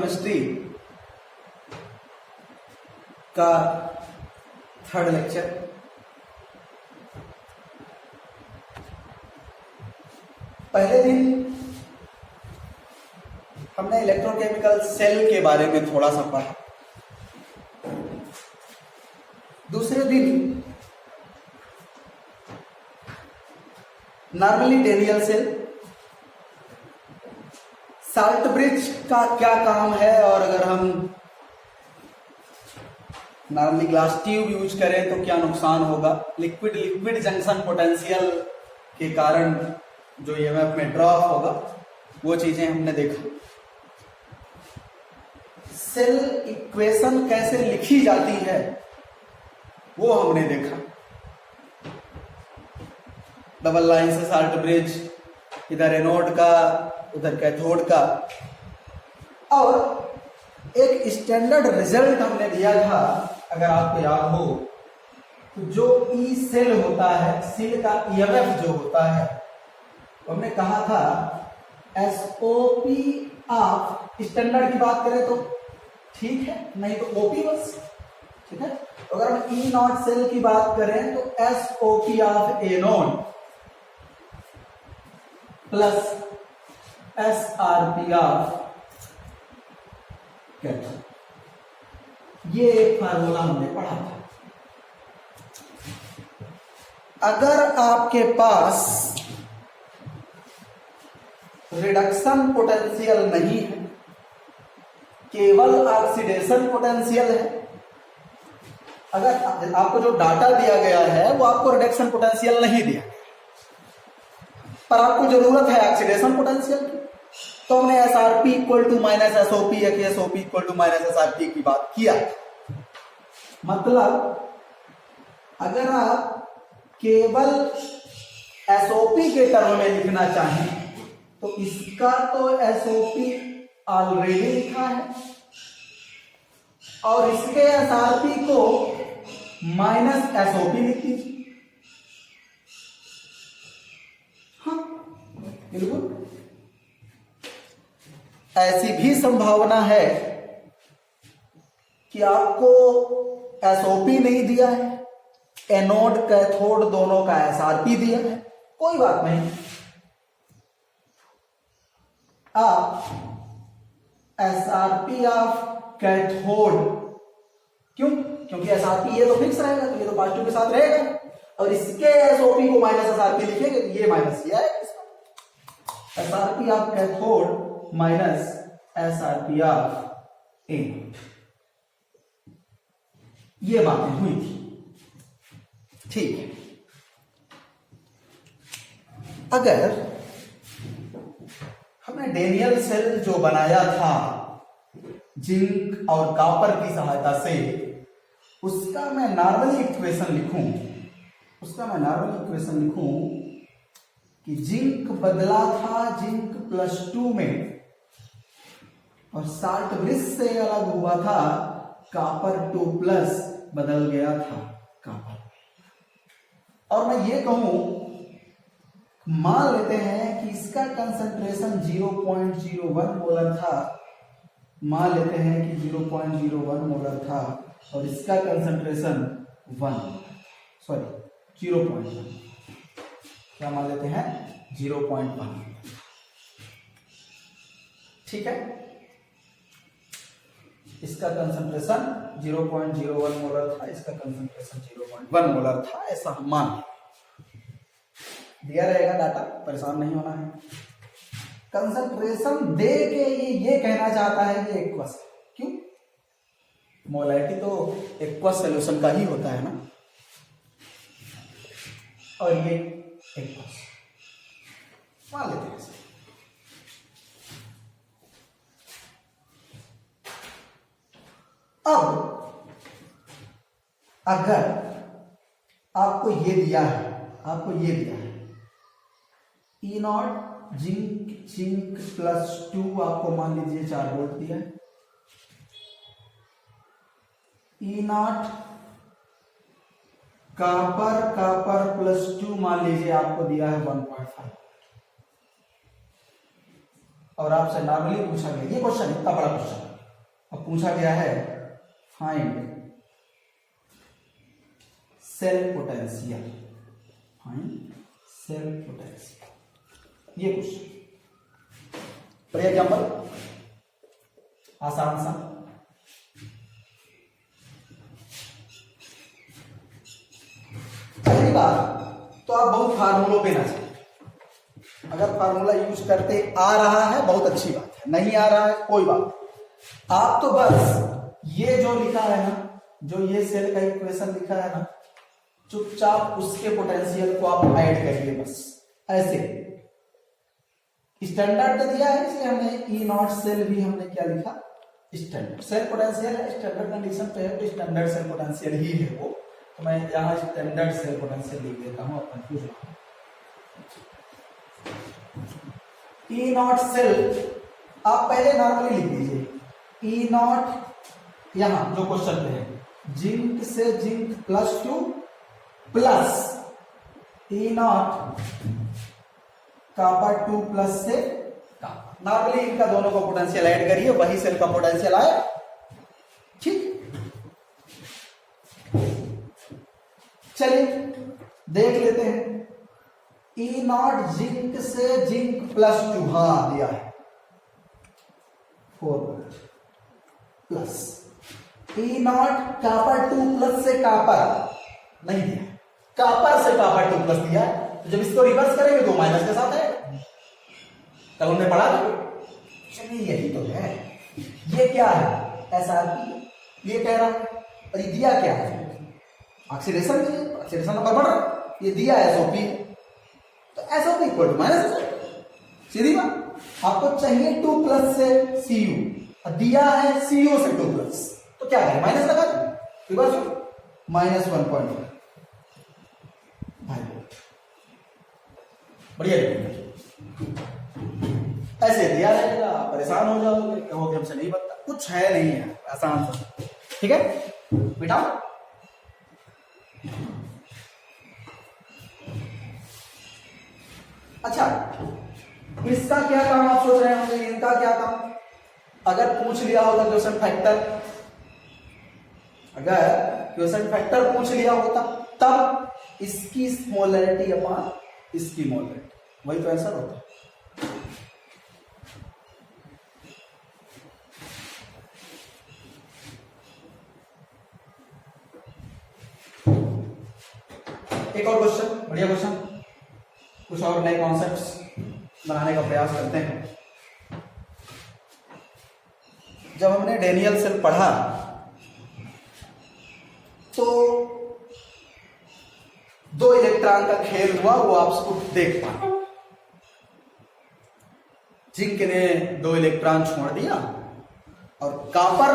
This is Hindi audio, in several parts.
केमिस्ट्री का 3rd लेक्चर। पहले दिन हमने इलेक्ट्रोकेमिकल सेल के बारे में थोड़ा सा पढ़ा। दूसरे दिन normally Daniell cell, salt bridge का क्या काम है, और अगर हम नॉर्मली ग्लास ट्यूब यूज करें तो क्या नुकसान होगा, लिक्विड लिक्विड जंक्शन पोटेंशियल के कारण जो ईएमएफ में ड्रॉप होगा, वो चीजें हमने देखा। सेल इक्वेशन कैसे लिखी जाती है वो हमने देखा। डबल लाइन से साल्ट ब्रिज, इधर एनोड का उधर कैथोड का, और एक स्टैंडर्ड रिजल्ट हमने दिया था, अगर आपको याद हो तो जो ई सेल होता है, सेल का ईएमएफ जो होता है, हमने कहा था एसओपी ऑफ, स्टैंडर्ड की बात करें तो ठीक है, नहीं तो ओपी बस, ठीक है। अगर हम ई नॉट सेल की बात करें तो SOP of A note plus SRP of cathode, ये एक फार्मूला हमने पढ़ा था। अगर आपके पास रिडक्शन पोटेंशियल नहीं है, केवल ऑक्सीडेशन पोटेंशियल है, अगर आपको जो डाटा दिया गया है वो आपको रिडक्शन पोटेंशियल नहीं दिया, पर आपको जरूरत है ऑक्सीडेशन पोटेंशियल की, तो हमने SRP equal to minus SOP या SOP equal to minus SRP की बात किया। मतलब अगर आप केवल एसओपी के टर्म में लिखना चाहें तो इसका तो एसओपी ऑलरेडी लिखा है, और इसके एसआरपी को माइनस एसओपी लिख दीजिए। हाँ, बिल्कुल। ऐसी भी संभावना है कि आपको एसओपी नहीं दिया है, एनोड कैथोड दोनों का एसआरपी दिया है, कोई बात नहीं, आप एसआरपी ऑफ कैथोड, क्यों? क्योंकि एसआरपी ये तो फिक्स रहेगा, तो ये तो पॉजिटिव के साथ रहेगा, और इसके एसओपी को माइनस एसआरपी लिखेंगे तो ये माइनस ये आएगा। SRP of cathode minus SRP of anode, ये बातें हुई थी, ठीक है। अगर हमने डेनियल सेल जो बनाया था जिंक और कॉपर की सहायता से, उसका मैं नॉर्मल इक्वेशन लिखूं, कि जिंक बदला था जिंक +2 में, और साल्ट ब्रिज से अलग हुआ था, कॉपर 2+ बदल गया था कॉपर। और मैं ये कहूं, मान लेते हैं कि इसका कंसंट्रेशन 0.01 मोलर था, मान लेते हैं कि 0.01 मोलर था, और इसका कंसंट्रेशन 0.1, क्या मान लेते हैं, 0.1, ठीक है। इसका कंसंट्रेशन 0.01 मोलर था, इसका कंसंट्रेशन 0.1 मोलर था, ऐसा हम मान दिया रहेगा डाटा, परेशान नहीं होना है। कंसंट्रेशन दे के ये कहना चाहता है कि एक्वस, क्यों? मोलैरिटी तो एक्वस सॉल्यूशन का ही होता है ना, और ये एक्वस मान लेते हैं। अब अगर आपको ये दिया है, ई नॉट जिंक +2 आपको मान लीजिए 4 वोल्ट दिया है, ई नॉट कॉपर +2 मान लीजिए आपको दिया है 1.5, और आपसे नॉर्मली पूछा गया, ये क्वेश्चन इतना बड़ा क्वेश्चन, अब पूछा गया है find cell potential, find cell potential, ये क्वेश्चन। फॉर एग्जाम्पल आसान सा, पहली बात तो आप बहुत फार्मूलों पे ना चलें। अगर फार्मूला यूज करते आ रहा है बहुत अच्छी बात है, नहीं आ रहा है कोई बात, आप तो बस ये जो लिखा है ना, जो ये सेल का इक्वेशन लिखा है ना, चुपचाप उसके पोटेंशियल को आप ऐड करिए बस ऐसे। स्टैंडर्ड दिया है इसलिए हमने ई नॉट सेल भी हमने क्या लिखा, स्टैंडर्ड सेल पोटेंशियल है, स्टैंडर्ड कंडीशन पे है तो स्टैंडर्ड सेल पोटेंशियल ही है वो, तो मैं यहां स्टैंडर्ड सेल पोटेंशियल लिख देता हूं अपन पूछ। ई नॉट सेल आप पहले नॉर्मली लिख दीजिए, ई नॉट यहां जो क्वेश्चन पे है, जिंक से zinc +2 plus E not copper 2 plus से कॉपर। नॉर्मली इनका दोनों का पोटेंशियल ऐड करिए, वही सेल का पोटेंशियल आए, ठीक। चलिए देख लेते हैं, ई नॉट जिंक से जिंक +2, हाँ दिया है 4 volt, plus E not copper 2 plus से कॉपर नहीं दिया, कॉपर से कॉपर 2 प्लस दिया है, तो जब इसको रिवर्स करेंगे तो माइनस के साथ है, तब हमने पढ़ा था। चलिए यही तो है, ये क्या है SRP, ये कह रहा है, और ये दिया क्या है ऑक्सीडेशन, ऑक्सीडेशन नंबर बढ़ रहा, ये दिया SOP, तो SOP इक्वल टू माइनस, सीधी बात। आपको चाहिए 2 प्लस से Cu, दिया है Cu से 2 प्लस, तो क्या है माइनस लगा दो, रिवर्स -1.5 वोल्ट, बढ़िया। ऐसे दिया रहेगा, परेशान हो जाओगे, कहोगे हमसे नहीं बनता, कुछ है नहीं है, आसान सा, ठीक है बेटा। अच्छा इसका क्या काम आप सोच रहे होंगे, इनका क्या काम, अगर पूछ लिया होगा क्वेश्चन फैक्टर, अगर क्वेश्चन फैक्टर पूछ लिया होता तब इसकी स्मॉलरिटी अपॉन इसकी मोलरिटी, वही तो आंसर होता है। एक और क्वेश्चन, बढ़िया क्वेश्चन, कुछ और नए कॉन्सेप्ट्स बनाने का प्रयास करते हैं। जब हमने डेनियल सेल पढ़ा तो 2 इलेक्ट्रॉन का खेल हुआ, वो आप उसको देख पाए। जिंक ने 2 इलेक्ट्रॉन छोड़ दिया और कॉपर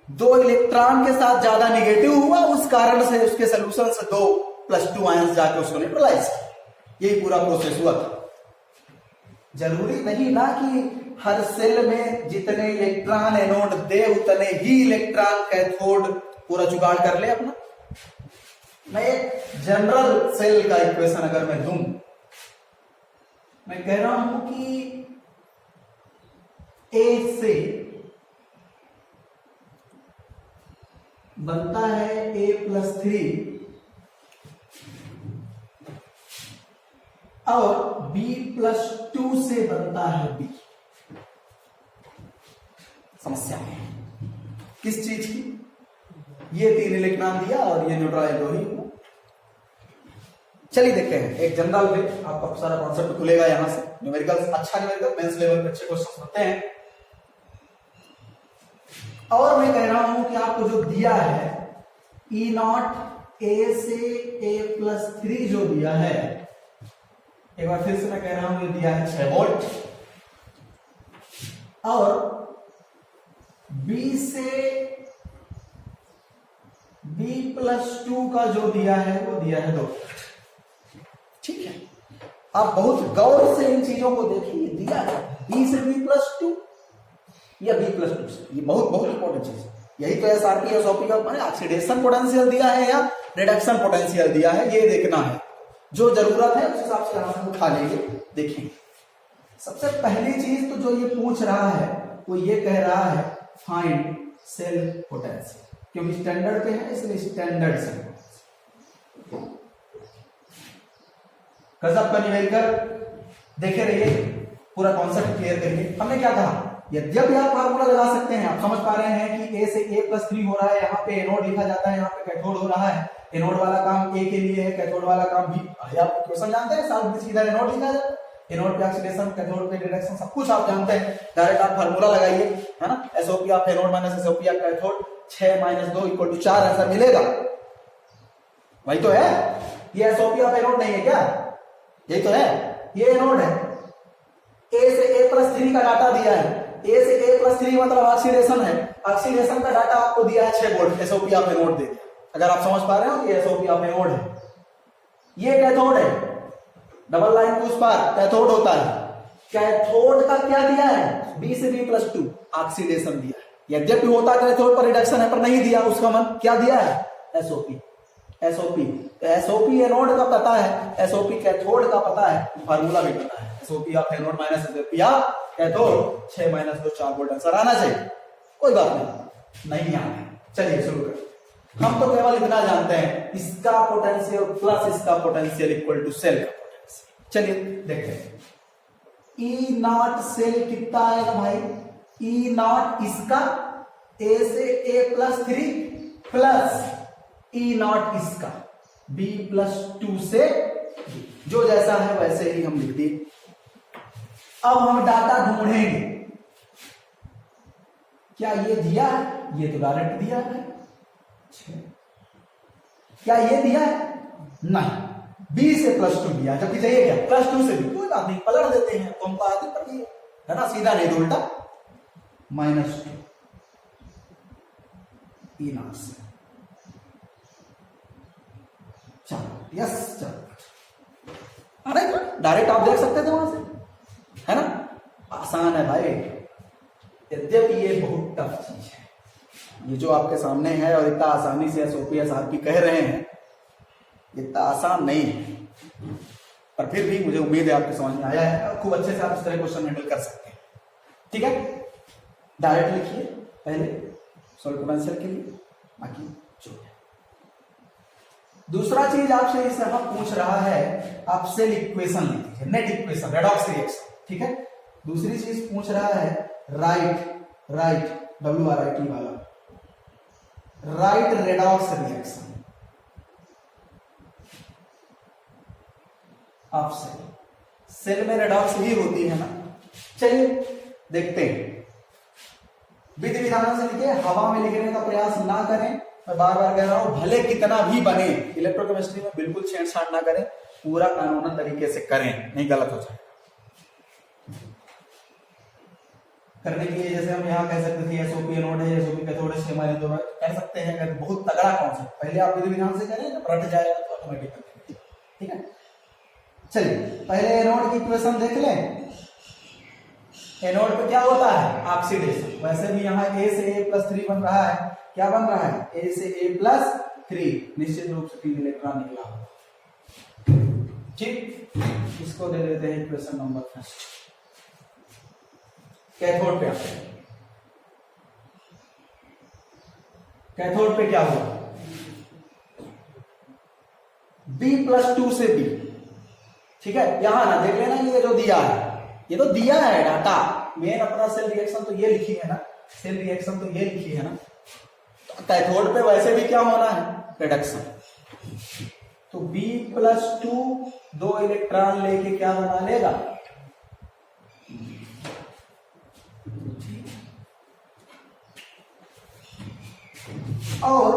2 इलेक्ट्रॉन के साथ ज्यादा नेगेटिव हुआ, उस कारण से उसके सोल्यूशन से 2+2 आयंस जाके उसको न्यूट्रलाइज किया। यही पूरा प्रोसेस हुआ था। जरूरी नहीं ना कि हर सेल में जितने इलेक्ट्रॉन एनोड दे उतने ही इलेक्ट्रॉन कैथोड पूरा जुगाड़ कर ले अपना। मैं एक जनरल सेल का इक्वेशन अगर मैं दूं, मैं कह रहा हूं कि ए से बनता है A+3 और B+2 से बनता है B। समस्या है किस चीज की, ये 3 इलेक्ट्रॉन दिया और ये न्यूट्रलाइज हो ही। चलिए देखते हैं, एक जनरल वे आपका सारा कॉन्सेप्ट खुलेगा यहां से। न्यूमेरिकल अच्छा, न्यूमेरिकल मेंस लेवल पे अच्छे क्वेश्चन होते हैं। और मैं कह रहा हूं कि आपको जो दिया है E0 A से A+3 जो दिया है, एक बार फिर से मैं कह रहा हूं, ये दिया है 6 वोल्ट, और B से B+2 का जो दिया है वो दिया है 2। ठीक है, आप बहुत गौर से इन चीजों को देखिए। दिया है B से B+2 या B+2 से, ये बहुत बहुत इंपॉर्टेंट चीज है। यही तो SRP SOP का माने ऑक्सीडेशन पोटेंशियल दिया है या रिडक्शन पोटेंशियल दिया है, ये देखना है। जो जरूरत है उस हिसाब से यहां से उठा लेंगे। देखिए सबसे पहली चीज तो जो ये पूछ रहा है वो ये कह रहा है फाइंड सेल पोटेंशियल, क्योंकि स्टैंडर्ड पे है इसलिए स्टैंडर्ड सेल पोटेंशियल। कसब का न्यूमेरिकल देखे रहिए, पूरा कॉन्सेप्ट क्लियर करिए। हमने क्या कहा, यद्यपि आप फार्मूला लगा सकते हैं, आप समझ पा रहे हैं कि A से A+3 हो रहा है, यहाँ पे एनोड लिखा जाता है, यहाँ पे कैथोड हो रहा है। एनोड वाला काम A के लिए है, कैथोड वाला काम B। आप क्वेश्चन जानते हैं, साथ सीधा एनोड लिखा जाता है, एनोड पे ऑक्सीडेशन, कैथोड पे रिडक्शन, सब कुछ आप जानते हैं। डायरेक्ट आप फार्मूला लगाइए, है ना, SOP of anode minus SOP of cathode 6 - 2 = 4 answer मिलेगा। वही तो है, ये SOP ऑफ एनोड नहीं है क्या, यही तो है, ये एनोड है। A से A+3 का डाटा दिया है, A से A+3 मतलब ऑक्सीडेशन है, ऑक्सीडेशन का डाटा आपको दिया है 6 वोल्ट, SOP ऑफ एनोड दे दिया। अगर आप समझ पा रहे हो कि SOP ऑफ एनोड है, ये कैथोड है, डबल लाइन को उस पार कैथोड होता है। कैथोड का क्या दिया है, B से B+2 ऑक्सीडेशन दिया है। यद्यपि होता कैथोड पर रिडक्शन है, पर नहीं दिया, उसका मन क्या दिया है, SOP। SOP एनोड का पता है, SOP कैथोड का पता है, फार्मूला भी पता है, SOP of anode minus SOP of cathode 6 - 2 4 volt answer आना चाहिए। कोई बात नहीं आना। चलिए शुरू करें। हम तो केवल इतना जानते हैं, इसका पोटेंशियल प्लस इसका पोटेंशियल इक्वल टू सेल का पोटेंशियल। चलिए देखते हैं। E0 सेल कितना आएगा भाई, E0 इसका A से A+3 प्लस E0 इसका B+2 से जो जैसा है वैसे ही हम लिख दिए। अब हम डाटा ढूंढेंगे, क्या ये दिया है, ये तो डायरेक्ट दिया है, क्या ये दिया है, नहीं, B से +2 दिया, जबकि चाहिए क्या, +2 से B। कोई बात नहीं, पलट देते हैं, तो हमको आगे पड़ गई है ना, सीधा नहीं तो उल्टा, -2 E0 से। चलो यस, चलो, अरे डायरेक्ट आप देख सकते थे वहां से, है ना, आसान है भाई। यद्यपि ये बहुत टफ चीज है, ये जो आपके सामने है और इतना आसानी से SOP SRP कह रहे हैं, इतना आसान नहीं है, पर फिर भी मुझे उम्मीद है आपको समझ में आया है और खूब अच्छे से आप इस तरह क्वेश्चन हैंडल कर सकते हैं। ठीक है, डायरेक्ट लिखिए पहले सोल्व पोटेंशियल के लिए, बाकी जो है। दूसरा चीज आपसे इस तरह पूछ रहा है, आप सेल इक्वेशन लिख दीजिए, नेट इक्वेशन, रेडॉक्स रिएक्शन। ठीक है, दूसरी चीज पूछ रहा है राइट WRIT वाला, write redox reaction of cell में रेडॉक्स ही होती है ना। चलिए देखते हैं, विधि विधान से लिखिए, हवा में लिखने का प्रयास ना करें, मैं बार बार कह रहा हूं, भले कितना भी बने, इलेक्ट्रोकेमिस्ट्री में बिल्कुल छेड़छाड़ ना करें, पूरा कानूनन तरीके से करें, नहीं गलत हो जाए। करने के लिए जैसे हम यहाँ कह सकते थे SOP एनोड है, SOP कैथोड है, 6 - 2 कह सकते हैं, अगर बहुत तगड़ा कॉन्सेप्ट पहले आप विधि विधान से करें, जब रट जाएगा तो ऑटोमेटिक करेंगे। ठीक है, चलिए पहले एनोड की इक्वेशन देख लें। एनोड पे क्या होता है, ऑक्सीडेशन। वैसे भी यहाँ A से A+3 बन रहा है, क्या बन रहा है, A से A+3, निश्चित रूप से 3 इलेक्ट्रॉन निकला होगा। ठीक, इसको दे देते हैं इक्वेशन नंबर फर्स्ट। कैथोड पे आते हैं, कैथोड पे क्या हुआ, B+2 से B। ठीक है, यहां ना देख लेना, ये जो दिया है, ये तो दिया है डाटा, मेन अपना सेल रिएक्शन तो ये लिखी है ना, सेल रिएक्शन तो ये लिखी है ना। तो कैथोड पे वैसे भी क्या होना है, रिडक्शन। तो B+2 2 इलेक्ट्रॉन लेके क्या बना लेगा, और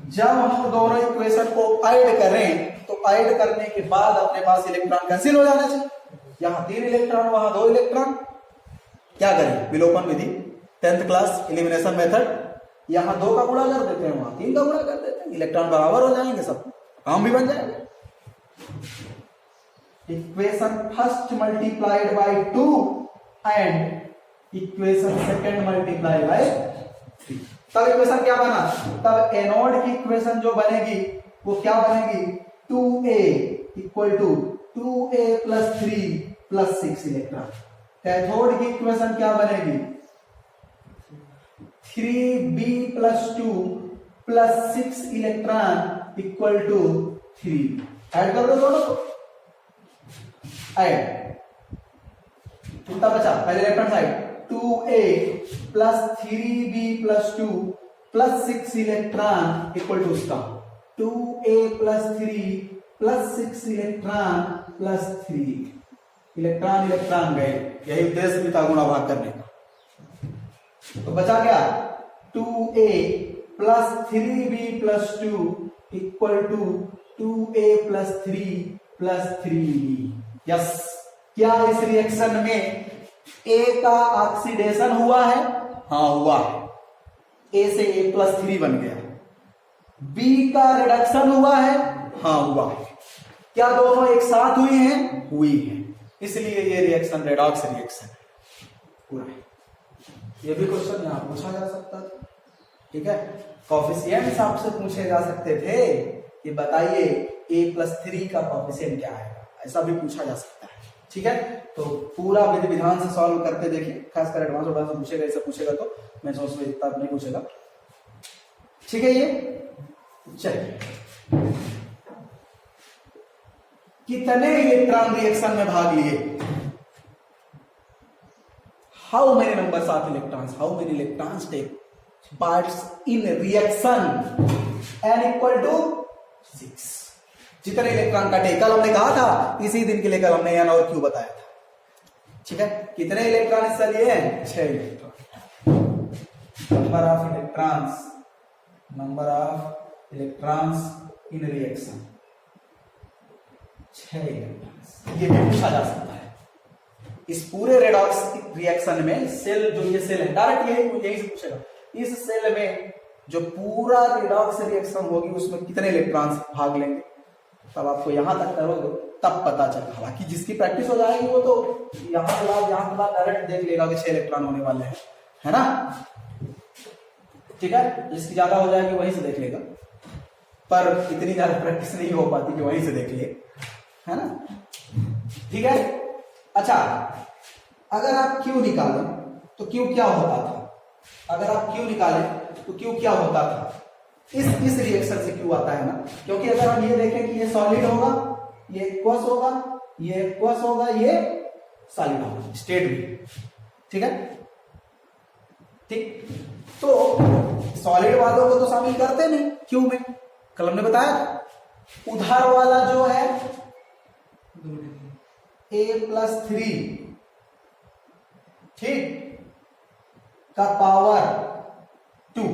जब हम दोनों इक्वेशन को ऐड करें, तो ऐड करने के बाद अपने पास इलेक्ट्रॉन कैंसिल हो जाना चाहिए। यहां 3 इलेक्ट्रॉन, वहां 2 इलेक्ट्रॉन, क्या करें, विलोपन विधि, 10th क्लास एलिमिनेशन मेथड, यहां 2 का गुणा कर देते हैं, वहां 3 का गुणा कर देते हैं, इलेक्ट्रॉन बराबर हो जाएंगे, सब काम भी बन जाएगा। Equation first multiplied by 2 and equation second multiplied by 3, तब इक्वेशन क्या बना, तब एनोड की इक्वेशन जो बनेगी वो क्या बनेगी, 2A = 2A+3 + 6 इलेक्ट्रॉन। कैथोड की इक्वेशन क्या बनेगी, 3b+2 plus 6 electron equal to 3। Add कर दो दोनों को, ऐड। कितना बचा पहले left hand side, 2a plus 3b+2 plus 6 electron equal to उसका 2a plus 3 plus 6 electron plus 3। Electron electron गए, यही उद्देश्य था गुणा भाग करने का। तो बचा क्या, 2a plus 3b+2 equal to 2a plus 3 plus 3b। Yes, क्या इस रिएक्शन में a का ऑक्सीडेशन हुआ है? हाँ हुआ है, a से a+3 बन गया। b का रिडक्शन हुआ है? हाँ हुआ है। क्या दोनों एक साथ हुई हैं? हुई हैं, इसलिए ये रिएक्शन रेडॉक्स रिएक्शन पूरा है। ये भी क्वेश्चन यहां पूछा जा सकता था, ठीक है। कोफिशिएंट्स आपसे पूछे जा सकते थे, ये बताइए a+3 का कोफिशिएंट क्या आएगा, ऐसा भी पूछा जा सकता है, ठीक है। तो पूरा विधि विधान से सॉल्व करके देखिए, खासकर एडवांस उड़वांस से पूछेगा, ऐसा पूछेगा तो मैं सोच में इतना नहीं पूछेगा, ठीक है। ये चलिए, कितने इलेक्ट्रॉन रिएक्शन में भाग लिए? How many numbers of electrons, how many electrons take parts in reaction, n equal to 6। जितने इलेक्ट्रॉन का टेक, कल हमने कहा था, इसी दिन के लिए कल हमने n और q बताया था, ठीक है। कितने इलेक्ट्रॉन हिस्सा लिए हैं? 6 electron. Number of electrons, number of electrons in reaction 6 electrons. ये भी पूछा जा सकता है। इस पूरे रेडॉक्स रिएक्शन में सेल, जो ये सेल है, डायरेक्ट यही से पूछेगा, इस सेल में जो पूरा रेडॉक्स रिएक्शन होगी उसमें कितने इलेक्ट्रॉन्स भाग लेंगे, तब आपको यहां तक करोगे तब पता चलेगा। हालांकि जिसकी प्रैक्टिस हो जाएगी वो तो यहां के बाद डायरेक्ट देख लेगा कि 6 इलेक्ट्रॉन होने वाले हैं, है ना, ठीक है। जिसकी ज्यादा हो जाएगी वहीं से देख लेगा, पर इतनी ज्यादा प्रैक्टिस नहीं हो पाती कि वहीं से देख लिए, है ना, ठीक है। अच्छा, अगर आप Q निकालें तो Q क्या होता था? अगर आप Q निकालें तो Q क्या होता था? इस रिएक्शन से Q आता है ना, क्योंकि अगर हम ये देखें कि ये सॉलिड होगा, ये एक्वस होगा, ये एक्वस होगा, ये सॉलिड होगा, स्टेट भी, ठीक है, ठीक। तो सॉलिड वालों को तो शामिल करते नहीं Q में, कल हमने बताया था। उधार वाला जो है a+3, ठीक, का पावर 2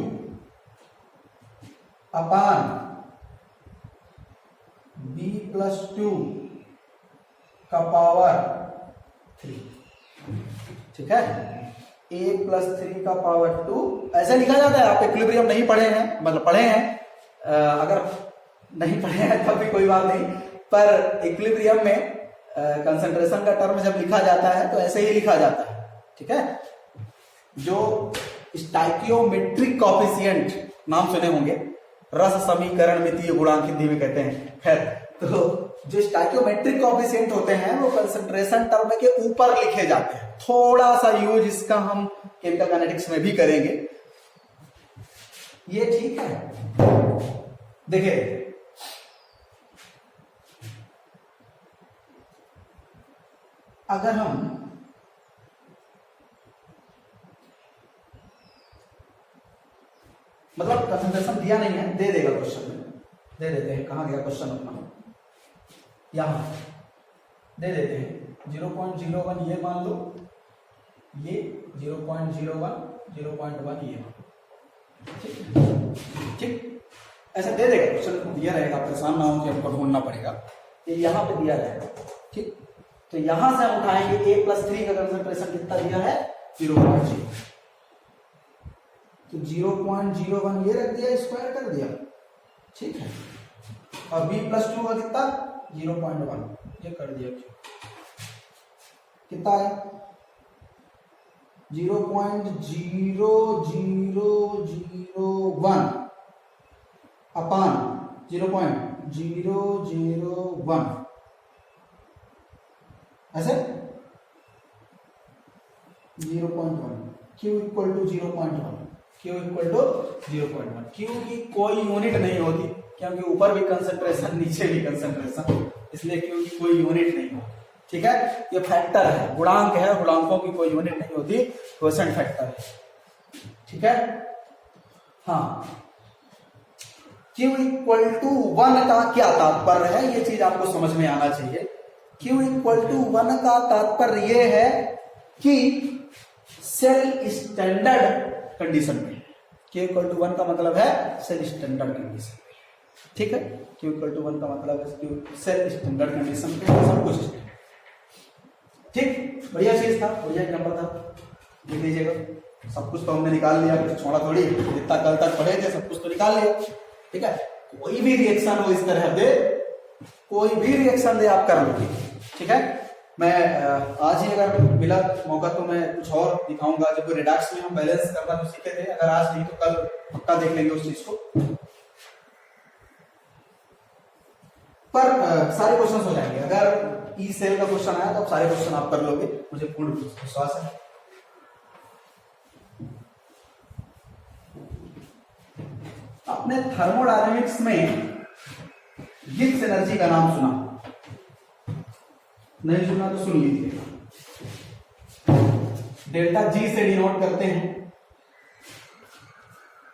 अपान b+2 का पावर 3, ठीक है। a+3 का पावर 2 ऐसे लिखा जाता है। आप इक्विलिब्रियम नहीं पढ़े हैं, मतलब पढ़े हैं, अगर नहीं पढ़े हैं तब भी कोई बात नहीं, पर इक्विलिब्रियम में कंसंट्रेशन का टर्म जब लिखा जाता है तो ऐसे ही लिखा जाता है, ठीक है। जो स्टाइकियोमेट्रिक कॉफिशिएंट नाम सुने होंगे, रस समीकरण मितीय गुणांक हिंदी में कहते हैं, खैर, तो जो स्टाइकियोमेट्रिक कॉफिशिएंट होते हैं वो कंसंट्रेशन टर्म के ऊपर लिखे जाते हैं। थोड़ा सा यूज इसका हम केमिकल काइनेटिक्स में भी करेंगे, ये ठीक है। देखिए, अगर हम मतलब कंसंट्रेशन दिया नहीं है, दे देगा क्वेश्चन में, दे देते हैं, कहां गया क्वेश्चन अपना, यहां दे देते हैं 0.01 ये मान लो, ये 0.01, 0.1 ये मान लो, ठीक, ऐसा दे देगा क्वेश्चन, दिया रहेगा, परेशान ना हो कि हमको ढूंढना पड़ेगा, ये यहां पे दिया रहेगा, ठीक। तो यहां से हम उठाएंगे a+3 का कंसंट्रेशन कितना दिया है, 0.0, तो 0.01 ये रख दिया, स्क्वायर कर दिया, ठीक है। और b+2 का कितना, 0.1 ये कर दिया, कितना है 0.0001 अपान 0.001, ऐसे 0.1, Q equal to 0.1, Q equal to 0.1। Q की कोई यूनिट नहीं होती क्योंकि ऊपर भी कंसंट्रेशन नीचे भी कंसंट्रेशन, इसलिए Q की कोई यूनिट नहीं होती। ठीक है, ये फैक्टर है, गुणांक है, गुणांकों की कोई यूनिट नहीं होती, क्वोशेंट फैक्टर है। ठीक है, हाँ। Q इक्वल टू 1 का क्या तात्पर्य है, ये चीज आपको समझ में आना चाहिए। Q इक्वल टू 1 का तात्पर्य ये है कि सेल स्टैंडर्ड कंडीशन में, Q इक्वल टू 1 का मतलब है सेल स्टैंडर्ड कंडीशन में। ठीक है, Q इक्वल टू 1 का मतलब है सेल स्टैंडर्ड कंडीशन में सब कुछ। ठीक, बढ़िया चीज था, बढ़िया एग्जांपल था, देख लीजिएगा। सब कुछ तो हमने निकाल लिया, कुछ छोड़ा थोड़ी, जितना कल तक पढ़े थे सब कुछ तो निकाल लिया। ठीक है, कोई भी रिएक्शन हो इस तरह दे, कोई भी रिएक्शन दे आप कर लोगे। ठीक है, मैं आज ही अगर मिला मौका तो मैं कुछ और दिखाऊंगा। जब रिडक्स में हम बैलेंस करना तो सीखे थे, अगर आज नहीं तो कल पक्का देख लेंगे उस चीज को। पर सारे क्वेश्चन हो जाएंगे। अगर ई सेल का क्वेश्चन आया तो सारे क्वेश्चन आप कर लोगे, मुझे पूर्ण विश्वास है। आपने थर्मोडायनेमिक्स में गिब्स एनर्जी का नाम सुना, नहीं सुना तो सुन लीजिए। डेल्टा जी से डिनोट करते हैं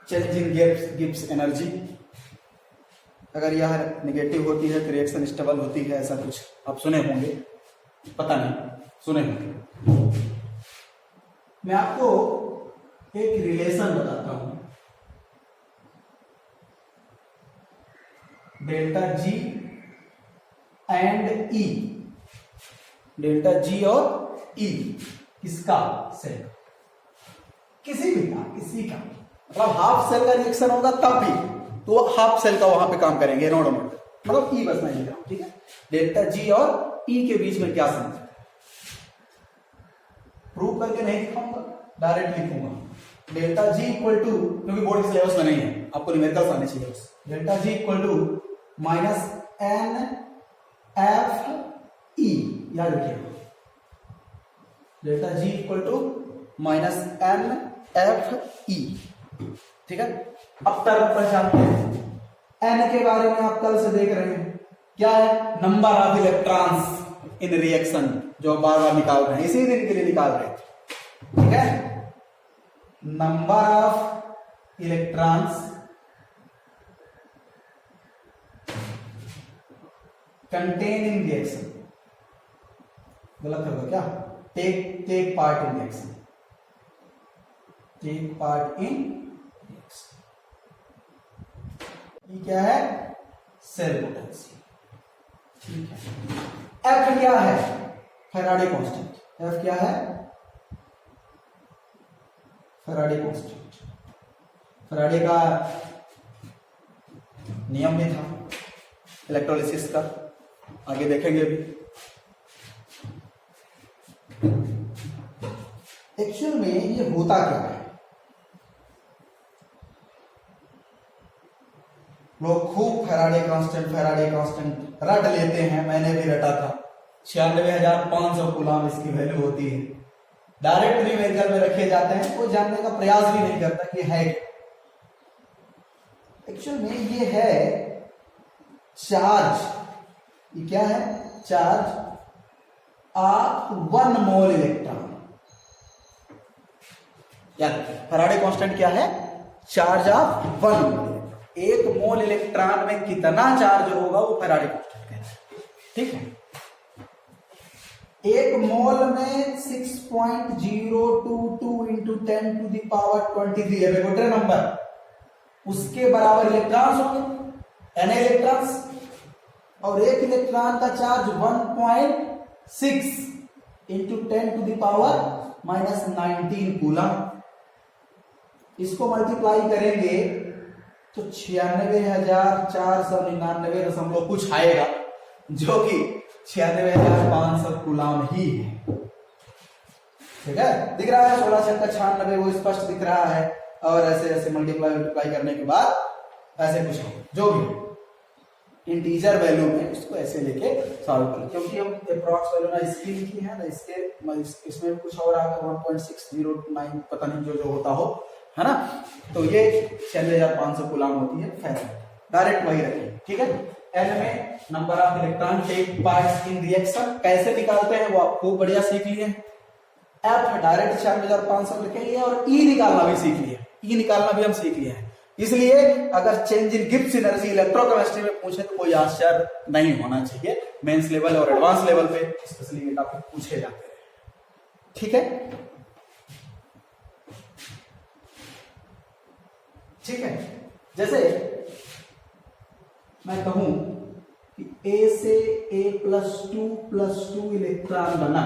चेंज इन गिब्स एनर्जी। अगर यह नेगेटिव होती है तो रिएक्शन स्टेबल होती है, ऐसा कुछ आप सुने होंगे, पता नहीं सुने होंगे। मैं आपको एक रिलेशन बताता हूं, delta G and E, delta G और ई किसका, सेल, किसी भी का, किसी का, मतलब हाफ सेल का रिएक्शन होगा तब भी तो हाफ सेल का वहां पे काम करेंगे, नोड नोड, मतलब ई बस नहीं। ठीक है, डेल्टा जी और ई के बीच में क्या संबंध है, प्रूव करके नहीं दिखाऊंगा, डायरेक्ट लिखूंगा। डेल्टा जी इक्वल टू, क्योंकि बोर्ड के सिलेबस में नहीं है, आपको न्यूमेरिकल्स आने चाहिए बस। Delta G equal to minus N F E, याद रखिएगा, delta G equal to minus N F E. ठीक है, अब टर्म पर जाते हैं। एन के बारे में आप कल से देख रहे हैं, क्या है, number of electrons in reaction, जो बार बार निकाल रहे हैं, इसी दिन के लिए निकाल रहे थे। ठीक है, number of electrons contain in reaction, गलत होगा क्या, take part in reaction, take part in reaction. ये क्या है, सेल पोटेंशियल। ठीक है, एफ क्या है, फैराडे कांस्टेंट। एफ क्या है, फैराडे कांस्टेंट। फैराडे का नियम भी था इलेक्ट्रोलिसिस का, आगे देखेंगे भी। एक्चुअल में ये होता क्या है, लोग खूब फैराडे कांस्टेंट रट लेते हैं, मैंने भी रटा था। 96,500 कूलम इसकी वैल्यू होती है, डायरेक्ट न्यूमेरिकल में रखे जाते हैं, कोई जानने का प्रयास भी नहीं करता कि है। एक्चुअल में ये है चार्ज, ये क्या है, charge of 1 mole electron. Faraday constant क्या है, charge of 1 mole. 1 mole electron में कितना चार्ज होगा वो फैराडे कांस्टेंट कहते हैं। ठीक है, 1 मोल में 6.022 इंटू 10 टू द पावर 23 है बेगोटे नंबर, उसके बराबर इलेक्ट्रॉन्स होंगे, एन इलेक्ट्रॉन्स, और एक इलेक्ट्रॉन का charge 1.6 into 10 to the power -19 coulomb. इसको मल्टीप्लाई करेंगे तो 96,499 कुछ आएगा, जो कि 96,500 कूलम ही है। ठीक है, दिख रहा है 16×96, वो स्पष्ट दिख रहा है। और ऐसे ऐसे मल्टीप्लाई करने के बाद ऐसे कुछ हो, जो भी इंटीजर वैल्यू में इसको ऐसे लेके सॉल्व करें, क्योंकि हम अप्रॉक्स वैल्यू ना इसकी लिखी है ना, इसके इसमें कुछ और आएगा 1.609 पता नहीं जो होता हो, है ना। तो ये 6500 कूलाम होती है फैराड, डायरेक्ट वही रखिए, ठीक है। एन में number of electron take part in reaction कैसे निकालते हैं वो आपको बढ़िया सीख लिए। एफ डायरेक्ट 6500 लिखेंगे और ई निकालना भी सीख लिए, ई निकालना भी हम सीख लिए हैं। इसलिए अगर change in Gibbs energy electrochemistry में पूछे तो कोई आश्चर्य नहीं होना चाहिए, मेंस लेवल और एडवांस लेवल पे स्पेशली ये टॉपिक पूछे जाते हैं, ठीक है। ठीक है, जैसे मैं कहूं कि ए से A+2+2 इलेक्ट्रॉन बना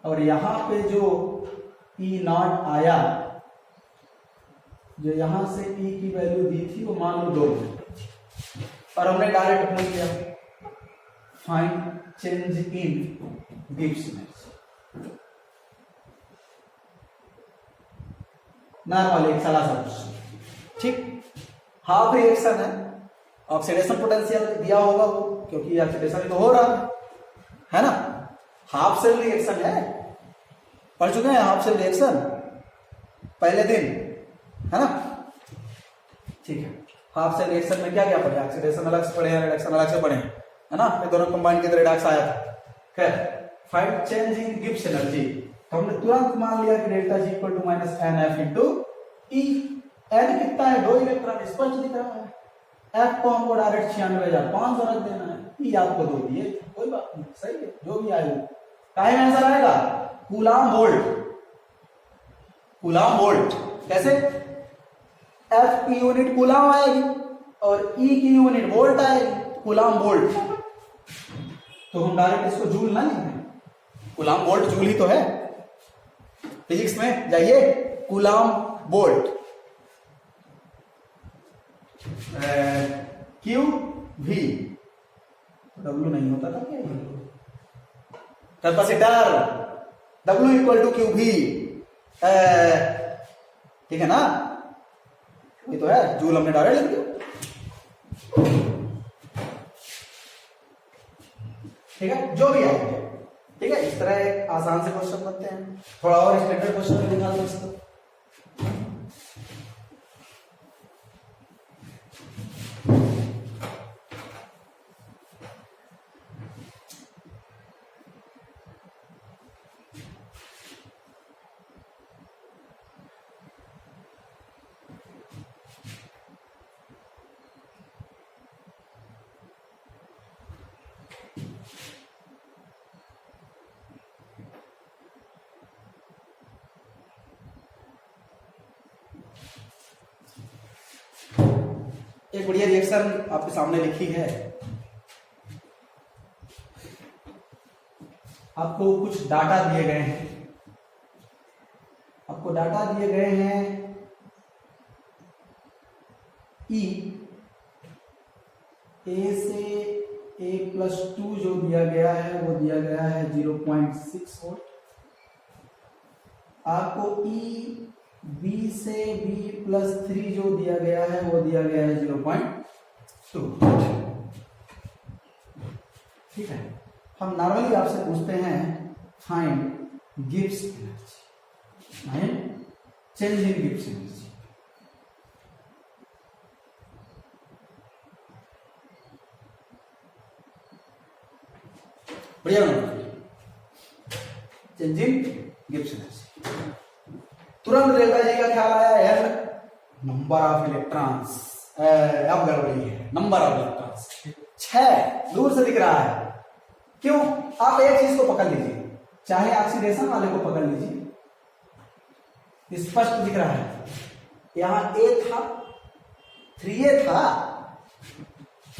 और यहां पे जो E0 आया, जो यहां से E की वैल्यू दी थी वो मान लो 2 और हमने डायरेक्ट पूछ लिया find change in Gibbs energy. Normal एक साला सा क्वेश्चन, ठीक। हाफ रिएक्शन है, ऑक्सीडेशन पोटेंशियल दिया होगा वो, क्योंकि ऑक्सीडेशन तो हो रहा है ना। हाफ सेल रिएक्शन है, पढ़ चुके हैं हाफ सेल रिएक्शन पहले दिन, है ना, ठीक है। हाफ सेल रिएक्शन में क्या क्या पढ़े, ऑक्सीडेशन अलग से पढ़े हैं, रिडक्शन अलग से पढ़े हैं, है ना। ये दोनों कंबाइन के रिडक्स आया था। खैर, find change in Gibbs energy, तो हमने तुरंत मान लिया कि delta G equal to minus NF into E। N कितना है, 2 इलेक्ट्रॉन स्पष्ट दिख रहा है। F को हमको डायरेक्ट 96,500 रख देना है, E आपको 2 दिए, कोई बात नहीं, सही है, जो भी आए। टाइम आंसर आएगा कूलाम वोल्ट, कूलाम वोल्ट कैसे, F की यूनिट कूलाम आएगी और E की यूनिट वोल्ट आएगी, कूलाम वोल्ट। तो हम डायरेक्ट इसको जूल ना लिखें, कूलाम वोल्ट जूल ही तो है। फिजिक्स में जाइए, coulomb volt Q V, W नहीं होता था क्या, capacitor W equal to Q V, ठीक है ना, ये तो है, जूल हमने डायरेक्ट लिख दिया, ठीक है, जो भी है, ठीक है। इस तरह एक आसान से क्वेश्चन बनते हैं, थोड़ा और स्टैंडर्ड क्वेश्चन निकाल दो इसको। एक बढ़िया रिएक्शन आपके सामने लिखी है, आपको कुछ डाटा दिए गए हैं, आपको डाटा दिए गए हैं E, A से A+2 जो दिया गया है वो दिया गया है 0.6 वोल्ट। आपको E B से B+3 जो दिया गया है वो दिया गया है 0.2, ठीक है। हम नॉर्मली आपसे पूछते हैं find Gibbs energy, find change in Gibbs energy. बढ़िया चेंज इन गिब्स एनर्जी। तुरंत डेल्टा जी का ख्याल आया, एन नंबर ऑफ इलेक्ट्रॉन्स, अब गड़बड़ी है, नंबर ऑफ इलेक्ट्रॉन्स 6 दूर से दिख रहा है, क्यों। आप एक चीज को पकड़ लीजिए, चाहे ऑक्सीडेशन वाले को पकड़ लीजिए, स्पष्ट दिख रहा है, यहां A था, 3A था,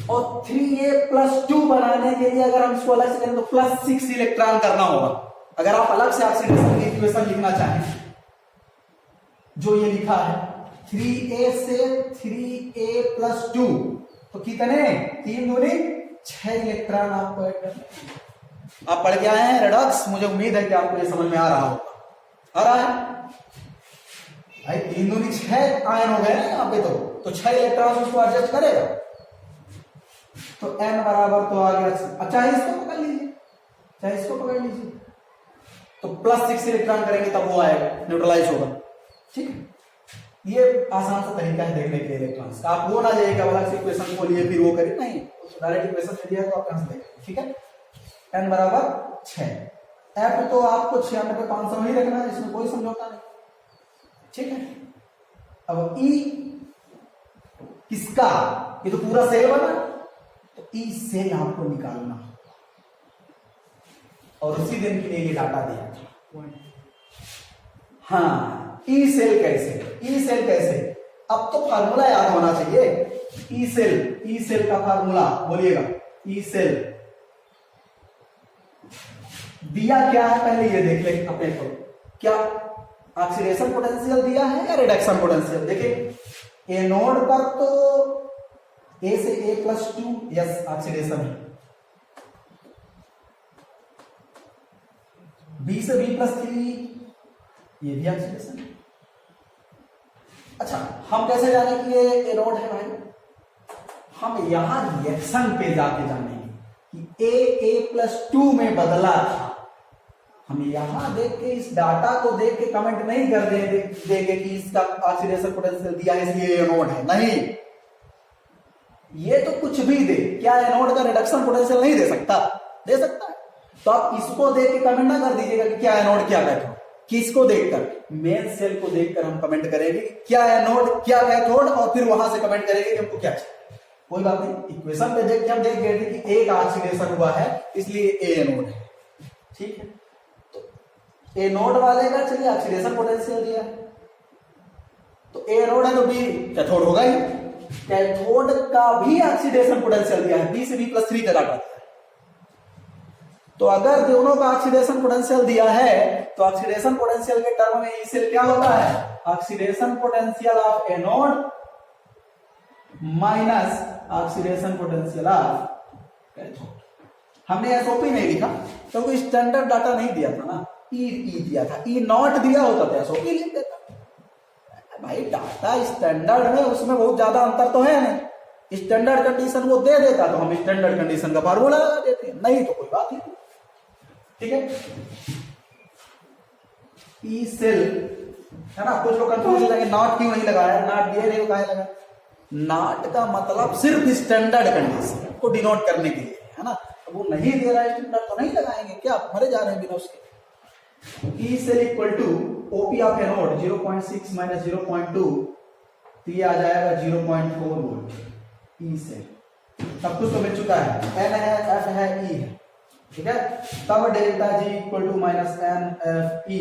और 3A+2 बनाने के लिए अगर हम इसको अलग से करें तो +6 इलेक्ट्रॉन करना होगा। अगर आप अलग से ऑक्सीडेशन की इक्वेशन लिखना चाहें, जो ये लिखा है 3A से 3A+2, तो कितने, 3 दूनी 6 इलेक्ट्रॉन आपको ऐड करना। आप पढ़ के आए हैं रेडॉक्स, मुझे उम्मीद है कि आपको ये समझ में आ रहा होगा, आ रहा है भाई। 3 दूनी 6 आयन हो गए ना यहाँ पे, तो 6 इलेक्ट्रॉन उसको एडजस्ट करेगा, तो n बराबर तो आ गया, चाहे इसको पकड़ लीजिए, चाहे इसको पकड़ लीजिए, तो +6 इलेक्ट्रॉन करेंगे तब वो आएगा, न्यूट्रलाइज होगा, ठीक है। ये आसान सा तरीका है देखने के लिए इलेक्ट्रॉन्स का। आप वो ना जाइएगा अलग से इक्वेशन खोलिए फिर वो करिए, नहीं, डायरेक्ट इक्वेशन दे दिया तो आप कहां से देखेंगे। ठीक है, n बराबर 6, f तो आपको 96,500 ही रखना है, इसमें कोई समझौता नहीं। ठीक है, अब E किसका, ये तो पूरा सेल बना, तो E सेल आपको निकालना और उसी दिन के लिए ये डाटा दिया था। हाँ, ई सेल कैसे, ई सेल कैसे, अब तो फार्मूला याद होना चाहिए। ई सेल का फार्मूला बोलिएगा। ई सेल दिया क्या है पहले ये देख लें अपने को, क्या ऑक्सीडेशन पोटेंशियल दिया है या रिडक्शन पोटेंशियल। देखिए ए नोड पर तो ए से A+2 यस ऑक्सीडेशन है, B से B+3 ये भी ऑक्सीडेशन है। अच्छा, हम कैसे जाने कि ये एनोड है भाई, हम यहां रिएक्शन पे जाके जानेंगे कि A+2 में बदला था। हम यहां देख के इस डाटा को देख के कमेंट नहीं कर देंगे कि इसका ऑक्सीडेशन पोटेंशियल दिया है इसलिए एनोड है, नहीं। ये तो कुछ भी दे, क्या एनोड का रिडक्शन पोटेंशियल नहीं दे सकता, दे सकता है। तो आप इसको देख के कमेंट ना कर दीजिएगा कि क्या एनोड क्या कैथोड, किसको देखकर, मेन सेल को देखकर हम कमेंट करेंगे क्या एनोड क्या कैथोड, और फिर वहां से कमेंट करेंगे कि हमको क्या चाहिए। कोई बात नहीं, इक्वेशन पे देख के हम देख गए थे कि एक ऑक्सीडेशन हुआ है इसलिए ए एनोड है। ठीक है, तो ए नोड वाले का चलिए ऑक्सीडेशन पोटेंशियल दिया है, तो ए एनोड है तो बी कैथोड होगा ही। कैथोड का भी ऑक्सीडेशन पोटेंशियल दिया है, बी से B+3 का डाटा। तो अगर दोनों का ऑक्सीडेशन पोटेंशियल दिया है तो ऑक्सीडेशन पोटेंशियल के टर्म में ई सेल क्या होता है, oxidation potential of anode minus oxidation potential of cathode. हमने एसओपी नहीं लिखा क्योंकि स्टैंडर्ड डाटा नहीं दिया था ना, ई दिया था, ई नॉट दिया होता तो एसओपी लिख देता। भाई डाटा स्टैंडर्ड है, उसमें बहुत ज्यादा अंतर तो है नहीं। स्टैंडर्ड कंडीशन वो दे देता तो हम स्टैंडर्ड कंडीशन का फार्मूला लगा देते, नहीं तो कोई बात नहीं। ठीक है, ई सेल है ना, कुछ लोग कंफ्यूज हो जाएंगे नॉट क्यों नहीं लगाया, नॉट दिए नहीं कहा लगा। नॉट का मतलब सिर्फ स्टैंडर्ड कंडीशन को डिनोट करने के लिए है ना, वो नहीं दे रहा है स्टैंडर्ड तो नहीं लगाएंगे, क्या मरे जा रहे हैं बिना उसके। E cell equal to OP of anode 0.6 minus 0.2, तो ये आ जाएगा 0.4 वोल्ट। ई सेल सब कुछ तो मिल चुका है, एन है, एफ है, ई है। ठीक है, तब delta G equal to minus N F E,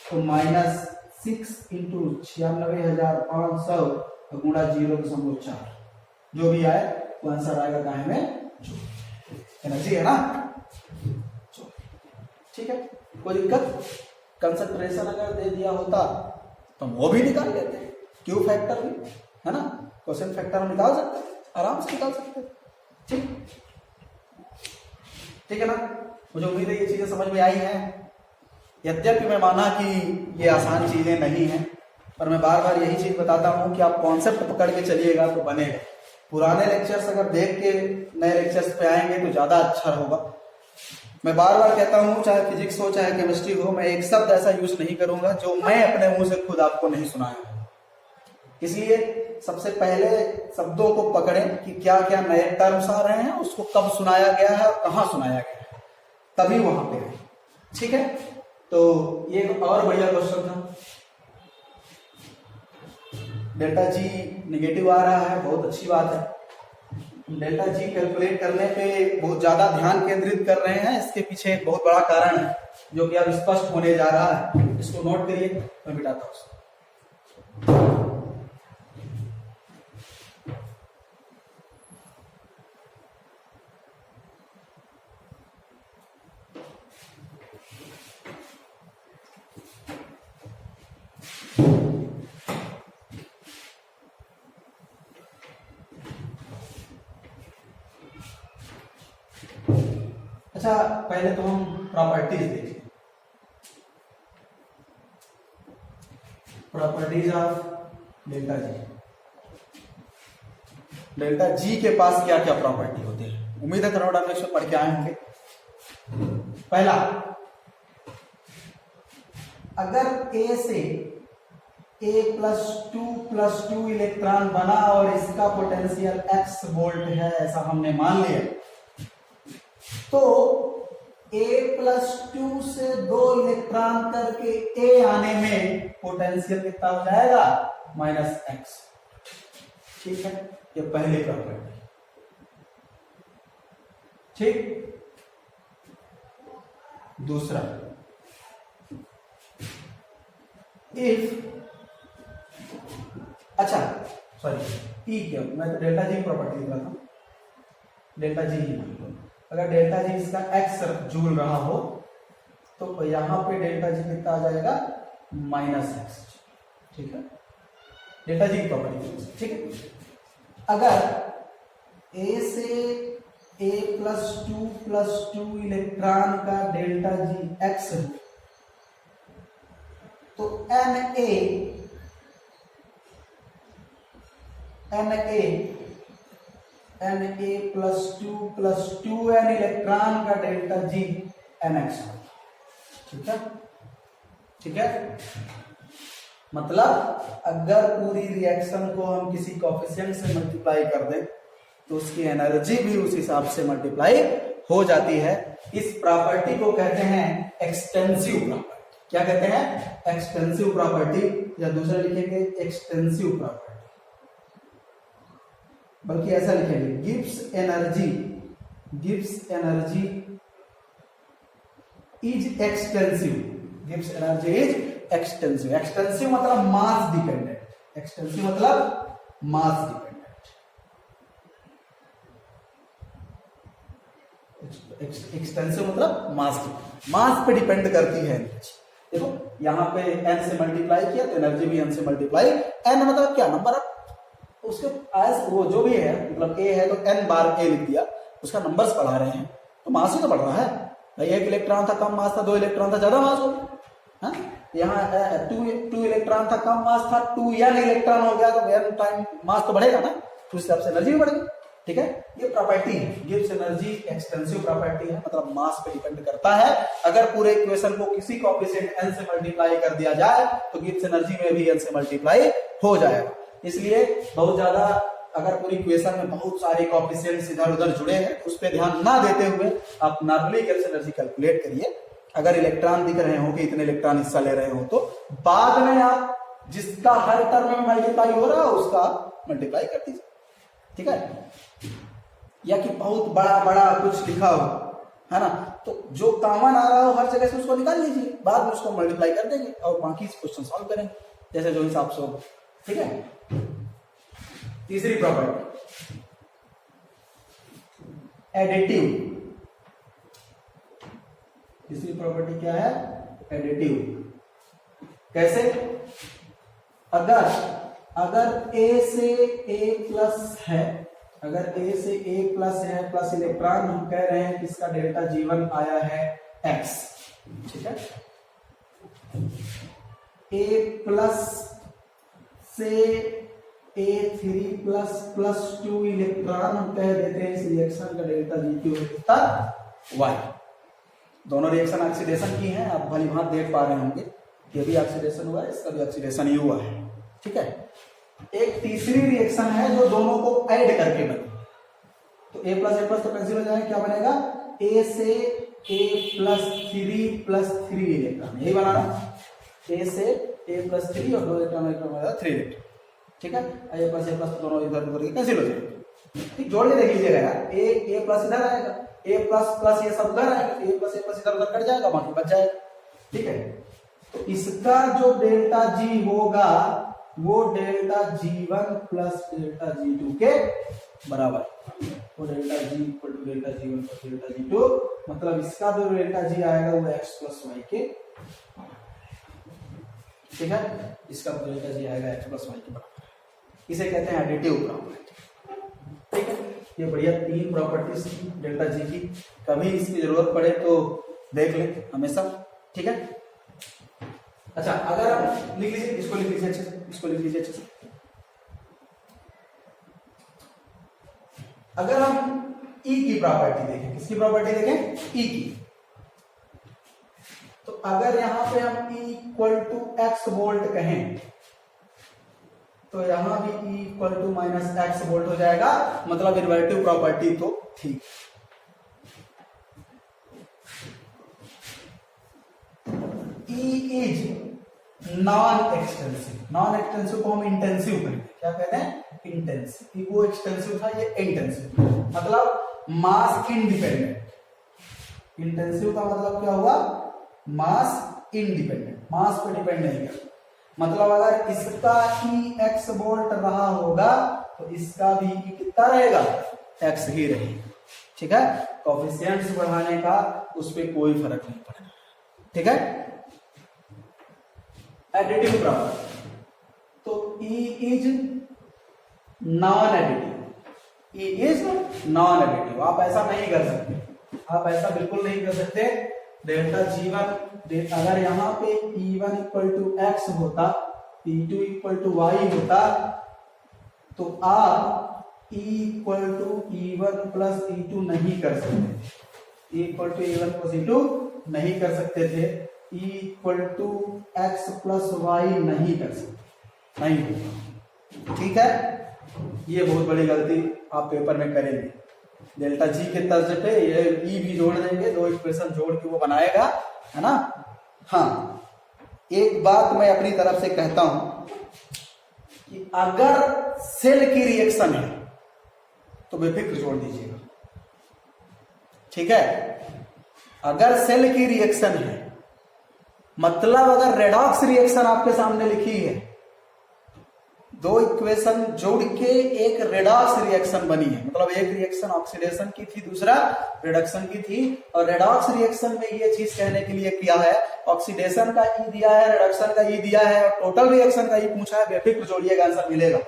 तो -6 इंटू 96,500 गुणा 0.4, जो भी आए वो आंसर आएगा काहे में, एनर्जी है ना। ठीक है, कोई दिक्कत, कंसंट्रेशन अगर दे दिया होता तो वो भी निकाल लेते, क्यू फैक्टर भी है ना, क्वेश्चन फैक्टर हम निकाल सकते, आराम से निकाल सकते। ठीक है ना, मुझे उम्मीद है ये चीजें समझ में आई हैं। यद्यपि मैं माना कि ये आसान चीजें नहीं हैं, पर मैं बार बार यही चीज बताता हूं कि आप कॉन्सेप्ट पकड़ के चलिएगा तो बनेगा। पुराने लेक्चर्स अगर देख के नए लेक्चर्स पे आएंगे तो ज्यादा अच्छा होगा। मैं बार बार कहता हूं, चाहे फिजिक्स हो चाहे केमिस्ट्री हो, मैं एक शब्द ऐसा यूज नहीं करूंगा जो मैं अपने मुंह से खुद आपको नहीं सुनाया। इसलिए सबसे पहले शब्दों को पकड़ें कि क्या क्या नए टर्म्स आ रहे हैं, उसको कब सुनाया गया है और कहां सुनाया गया है, तभी वहां पे है। ठीक है, तो ये और बढ़िया क्वेश्चन था। डेल्टा जी निगेटिव आ रहा है, बहुत अच्छी बात है। डेल्टा जी कैलकुलेट करने पे बहुत ज्यादा ध्यान केंद्रित कर रहे हैं, इसके पीछे एक बहुत बड़ा कारण है जो कि अब स्पष्ट होने जा रहा है। इसको नोट करिए, मैं मिटाता हूं उसको। अच्छा, पहले तो हम प्रॉपर्टीज देखें। Properties of delta G. Delta G के पास क्या क्या प्रॉपर्टी होती है, उम्मीद है थर्मोडायनामिक्स में पढ़ के आए होंगे। पहला, अगर ए से A+2 इलेक्ट्रॉन बना और इसका पोटेंशियल x वोल्ट है, ऐसा हमने मान लिया। तो A+2 से 2 इलेक्ट्रॉन करके A आने में पोटेंशियल कितना हो जाएगा? -x। ठीक है, ये पहली प्रॉपर्टी। ठीक, दूसरा, इफ, अच्छा सॉरी ई क्या, मैं तो डेल्टा जी प्रॉपर्टी लिख रहा था, डेल्टा जी ही। अगर डेल्टा जी इसका x जूल रहा हो तो यहां पे डेल्टा जी कितना आ जाएगा? -x। ठीक है, डेल्टा जी की प्रॉपर्टी। ठीक है, अगर A से A+2 इलेक्ट्रॉन का डेल्टा जी x है तो Na+2+2n इलेक्ट्रॉन का डेल्टा जी nx। ठीक है, ठीक है, मतलब अगर पूरी रिएक्शन को हम किसी कोएफिशिएंट से मल्टीप्लाई कर दें तो उसकी एनर्जी भी उस हिसाब से मल्टीप्लाई हो जाती है। इस प्रॉपर्टी को कहते हैं एक्सटेंसिव प्रॉपर्टी। क्या कहते हैं? एक्सटेंसिव प्रॉपर्टी, या दूसरा लिखेंगे एक्सटेंसिव प्रॉपर्टी, बल्कि ऐसा लिखेंगे Gibbs energy is extensive. Gibbs energy is extensive. Extensive मतलब मास डिपेंडेंट। एक्सटेंसिव मतलब मास डिपेंडेंट। एक्सटेंसिव मतलब मास पे डिपेंड करती है। देखो यहां पे n से मल्टीप्लाई किया तो एनर्जी भी n से मल्टीप्लाई। n मतलब क्या? नंबर ऑफ उसके एज वो जो भी है, मतलब a है तो n बार a लिख दिया, उसका नंबर्स बढ़ा रहे हैं तो मास ही तो बढ़ रहा है भाई। 1 इलेक्ट्रॉन था कम मास था, 2 इलेक्ट्रॉन था ज्यादा मास हो गया। यहाँ 2 इलेक्ट्रॉन था कम मास था, 2n इलेक्ट्रॉन हो गया तो n टाइम मास तो बढ़ेगा ना, तो उस हिसाब से एनर्जी भी बढ़ेगी। ठीक है, ये प्रॉपर्टी है गिब्स एनर्जी एक्सटेंसिव प्रॉपर्टी है, मतलब मास पे डिपेंड करता है। अगर पूरे इक्वेशन को किसी कोएफिशिएंट n से मल्टीप्लाई कर दिया जाए तो गिब्स एनर्जी में भी n से मल्टीप्लाई हो जाएगा। इसलिए बहुत ज्यादा अगर पूरी इक्वेशन में बहुत सारे कोएफिशिएंट्स इधर उधर जुड़े हैं तो उस पर ध्यान ना देते हुए आप नॉर्मली गिब्स एनर्जी कैलकुलेट करिए। अगर इलेक्ट्रॉन दिख रहे हो कि इतने इलेक्ट्रॉन हिस्सा ले रहे हो तो बाद में आप जिसका हर टर्म में मल्टीप्लाई हो रहा है उसका मल्टीप्लाई कर दीजिए। ठीक है, या कि बहुत बड़ा बड़ा कुछ लिखा हो है ना, तो जो कॉमन आ रहा हो हर जगह से उसको निकाल लीजिए, बाद में उसको मल्टीप्लाई कर देंगे और बाकी क्वेश्चन सॉल्व करेंगे जैसे जो हिसाब से होगा। ठीक है, तीसरी प्रॉपर्टी एडिटिव। तीसरी प्रॉपर्टी क्या है? एडिटिव। कैसे? अगर a से a+ है, अगर a से a+ है प्लस इलेक्ट्रॉन, हम कह रहे हैं कि इसका डेल्टा G1 आया है x। ठीक है, a+ से A3++2 इलेक्ट्रॉन हम कह देते हैं इस रिएक्शन का डेल्टा G2 कितना? y। दोनों रिएक्शन ऑक्सीडेशन की हैं, आप भली भांति देख पा रहे होंगे, ये भी ऑक्सीडेशन हुआ है, इसका भी ऑक्सीडेशन ही हुआ है। ठीक है, एक तीसरी रिएक्शन है जो दोनों को ऐड करके बनी, तो A+A+ तो कैंसिल हो जाएगा, क्या बनेगा? A से A+3+3 इलेक्ट्रॉन, यही बनाना। A से A+3 और 2 इलेक्ट्रॉन बनेगा 3 इलेक्ट्रॉन। ठीक है, A+A+ तो दोनों इधर उधर कैंसिल हो जाएगा। ठीक, जोड़ के देख लीजिएगा यार, A+ इधर आएगा, A++ ये सब उधर आएगा, A+A+ इधर उधर कट जाएगा, बाकी बच जाएगा। ठीक है, तो इसका जो डेल्टा G होगा वो delta G1 plus delta G2 के बराबर, वो delta G equal to delta G1 plus delta G2, मतलब इसका जो डेल्टा G आएगा वो x प्लस y के। ठीक है, इसका डेल्टा G आएगा x प्लस y के बराबर, इसे कहते हैं एडिटिव प्रॉपर्टी। ठीक है, ये बढ़िया 3 प्रॉपर्टीज थी डेल्टा G की, कभी इसकी जरूरत पड़े तो देख लें हमेशा। ठीक है, अच्छा अगर आप लिख लीजिए, इसको लिख लीजिए अच्छे से, इसको लिख लीजिए अच्छे से। अगर हम E की प्रॉपर्टी देखें, किसकी प्रॉपर्टी देखें? E की, तो अगर यहां पे हम E equal to x volt कहें तो यहां भी E equal to minus X volt हो जाएगा, मतलब इन्वर्टिव प्रॉपर्टी तो ठीक। E is non extensive, non extensive को हम इंटेंसिव करेंगे, क्या कहते हैं, इंटेंसिव। वो एक्सटेंसिव था, ये इंटेंसिव, मतलब मास इंडिपेंडेंट। इंटेंसिव का मतलब क्या हुआ, मास इंडिपेंडेंट, मास पे डिपेंड नहीं करता। मतलब अगर इसका E x वोल्ट रहा होगा तो इसका भी E कितना रहेगा, x ही रहेगा। ठीक है, कोएफिशिएंट्स बढ़ाने का उस पर कोई फर्क नहीं पड़ेगा। ठीक है, एडिटिव प्रॉपर्टी, तो E is non additive, E is non additive. आप ऐसा नहीं कर सकते, आप ऐसा बिल्कुल नहीं कर सकते। डेल्टा G1 अगर यहाँ पे E1 इक्वल टू एक्स होता, E2 इक्वल टू वाई होता, तो आप E equal to E1 plus E2 नहीं कर सकते। E equal to E1 plus E2 नहीं कर सकते थे। E equal to X plus Y नहीं कर सकते, नहीं होगा। ठीक है, ये बहुत बड़ी गलती आप पेपर में करेंगे। डेल्टा जी के तर्ज पे ये ई भी जोड़ देंगे, दो इक्वेशन जोड़ के वो बनाएगा, है ना। हाँ, एक बात मैं अपनी तरफ से कहता हूं कि अगर सेल की रिएक्शन है तो बेफिक्र जोड़ दीजिएगा। ठीक है, अगर सेल की रिएक्शन है, मतलब अगर रेडॉक्स रिएक्शन आपके सामने लिखी है, दो इक्वेशन जोड़ के एक रेडॉक्स रिएक्शन बनी है, मतलब एक रिएक्शन ऑक्सीडेशन की थी, दूसरा रिडक्शन की थी, और रेडॉक्स रिएक्शन में ये चीज कहने के लिए किया है, ऑक्सीडेशन का ई दिया है, रिडक्शन का ई दिया है, और टोटल रिएक्शन का ई पूछा है, बेफिक्र जोड़िएगा, आंसर मिलेगा।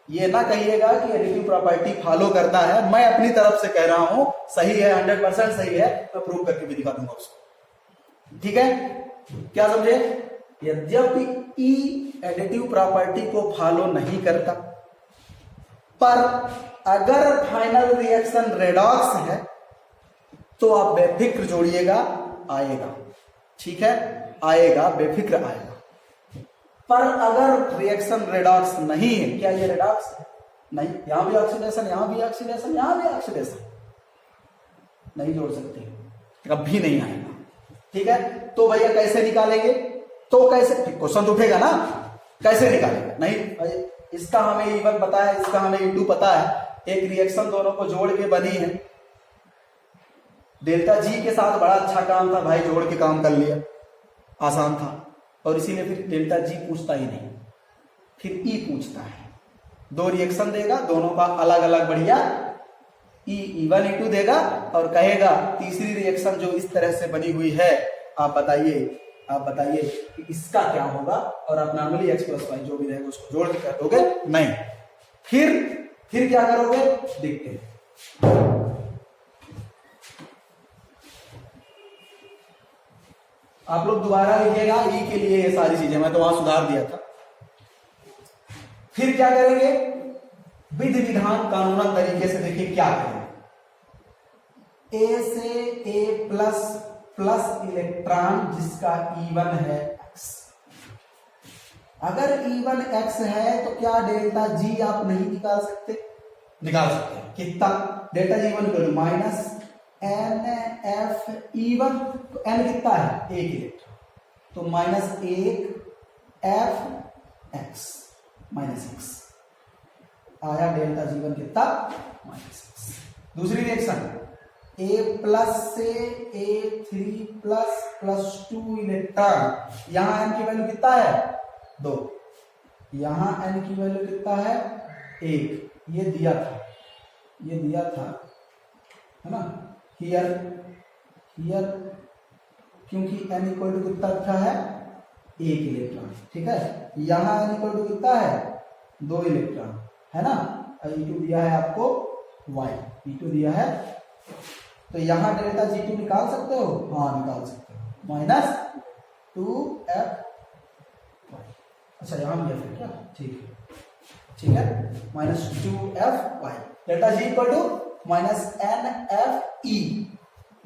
ये ना कहिएगा कि एडिटिव प्रॉपर्टी फॉलो करता है, मैं अपनी तरफ से कह रहा हूं सही है, 100% सही है, मैं प्रूव करके भी दिखा दूंगा उसको। ठीक है, क्या समझे। यद्यपि ई एडिटिव प्रॉपर्टी को फॉलो नहीं करता, पर अगर फाइनल रिएक्शन रेडॉक्स है तो आप बेफिक्र जोड़िएगा, आएगा। ठीक है, आएगा, बेफिक्र आएगा। पर अगर रिएक्शन रेडॉक्स नहीं है, क्या ये रेडॉक्स है, नहीं, यहां भी ऑक्सीडेशन, यहां भी ऑक्सीडेशन, यहां भी ऑक्सीडेशन, नहीं जोड़ सकते, कभी नहीं आएगा। ठीक है, तो भैया कैसे निकालेंगे, तो कैसे, क्वेश्चन तो उठेगा ना, कैसे निकालेंगे, नहीं इसका हमें E1 पता है, इसका हमें E2 पता है, एक रिएक्शन दोनों को जोड़ के बनी है। डेल्टा जी के साथ बड़ा अच्छा काम था भाई, जोड़ के काम कर लिया, आसान था, और इसीलिए फिर डेल्टा जी पूछता ही नहीं, फिर E पूछता है। दो रिएक्शन देगा, दोनों का अलग अलग बढ़िया E1 E2 देगा, और कहेगा तीसरी रिएक्शन जो इस तरह से बनी हुई है, आप बताइए कि इसका क्या होगा, और आप नॉर्मली एक्स प्लस वाई जो भी रहेगा उसको जोड़ के कर दोगे, नहीं, फिर क्या करोगे, देखते हैं। आप लोग दोबारा लिखिएगा ई के लिए ये सारी चीजें, मैं तो वहां सुधार दिया था। फिर क्या करेंगे, विधि विधान कानूनन तरीके से देखिए क्या करेंगे। ए से ए प्लस इलेक्ट्रॉन जिसका E1 है x, अगर E1 x है तो क्या डेल्टा G आप नहीं निकाल सकते, निकाल सकते हैं। कितना, डेल्टा G1 को माइनस NF E1, तो N कितना है, एक इलेक्ट्रॉन, तो minus 1 F x minus x आया, डेल्टा G1 कितना, माइनस x। दूसरी रिएक्शन A प्लस से A3 प्लस 2 इलेक्ट्रॉन, यहां n की वैल्यू कितना है, 2, यहां n की वैल्यू कितना है, 1, ये दिया था, है ना, हियर क्योंकि n इक्वल टू कितना रखा है, 1 इलेक्ट्रॉन। ठीक है, यहां n इक्वल टू कितना है, 2 इलेक्ट्रॉन, है ना, और E2 दिया है आपको y, E2 दिया है, तो यहां डेल्टा G2 निकाल सकते हो, हाँ निकाल सकते हो, माइनस 2F, अच्छा यहां भी है क्या, ठीक है, minus 2F, delta G equal to minus NFE,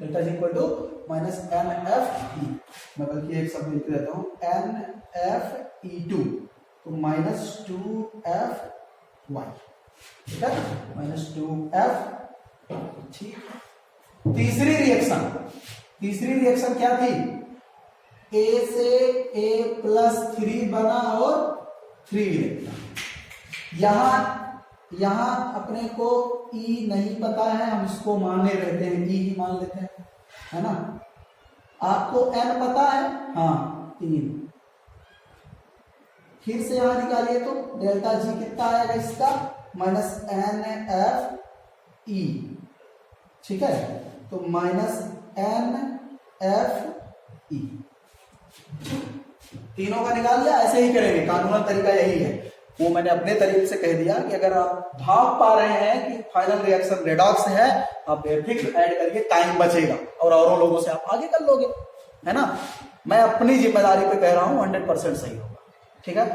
delta G equal to minus NFE, मैं बल्कि एक शब्द लिख देता हूं, NFE2, तो -2FY, ठीक है, -2F। ठीक, तीसरी रिएक्शन क्या थी? A से A+3 बना और 3 निकला। यहां अपने को E नहीं पता है, हम इसको माने रहते हैं, E ही मान लेते हैं, है ना। आपको N पता है, हाँ 3। फिर से यहां निकालिए तो डेल्टा G कितना आएगा इसका? -NFE, ठीक है, तो -NFE, तीनों का निकाल लिया। ऐसे ही करेंगे, कानूनन तरीका यही है। वो मैंने अपने तरीके से कह दिया कि अगर आप भाप पा रहे हैं कि फाइनल रिएक्शन रेडॉक्स है, आप बेफिक्र ऐड करिए, टाइम बचेगा और औरों लोगों से आप आगे कर लोगे, है ना। मैं अपनी जिम्मेदारी पे कह रहा हूं, 100% सही होगा, ठीक है।